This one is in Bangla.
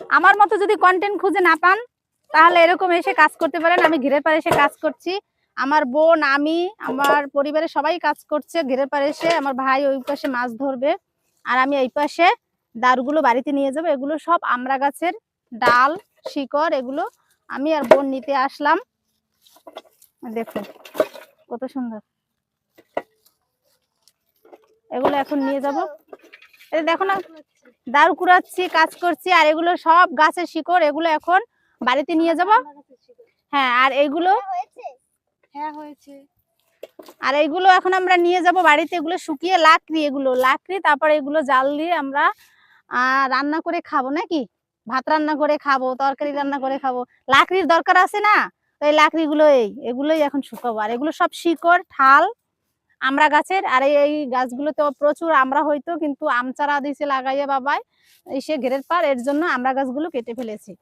আমার মতো যদি কন্টেন্ট খুঁজে না পান তাহলে এরকম এসে কাজ করতে পারেন। আমি ঘেরের পাড়ে এসে কাজ করছি, আমার বোন, আমি, আমার পরিবারের সবাই কাজ করছে ঘেরের পাড়ে এসে। আমার ভাই ওই পাশে মাছ ধরবে আর আমি এই পাশে দারুগুলো বাড়িতে নিয়ে যাবো। এগুলো সব আমড়া গাছের ডাল, শিকড়, এগুলো আমি আর বোন নিতে আসলাম। দেখুন কত সুন্দর, এগুলো এখন নিয়ে যাব। দেখো না, দারু কুড়াচ্ছি, কাজ করছি, আর এগুলো সব গাছের শিকড়, এগুলো এখন বাড়িতে নিয়ে যাব। হ্যাঁ, আর এইগুলো আর এইগুলো এখন আমরা নিয়ে যাব বাড়িতে। এগুলো শুকিয়ে লাকড়ি, এগুলো লাকড়ি, তারপরে এগুলো জাল দিয়ে আমরা রান্না করে খাবো নাকি, ভাত রান্না করে খাবো, তরকারি রান্না করে খাবো। লাকড়ির দরকার আছে না, তো এই লাকড়িগুলো এগুলোই এখন শুকাবো। আর এগুলো সব শিকড়, ঠাল আমড়া গাছের। আর এই গাছগুলোতে প্রচুর আমড়া হইতো, কিন্তু আম চারা দিয়েছে লাগাইয়া বাবাই এসে ঘেরের পার, এর জন্য আমড়া গাছগুলো কেটে ফেলেছি।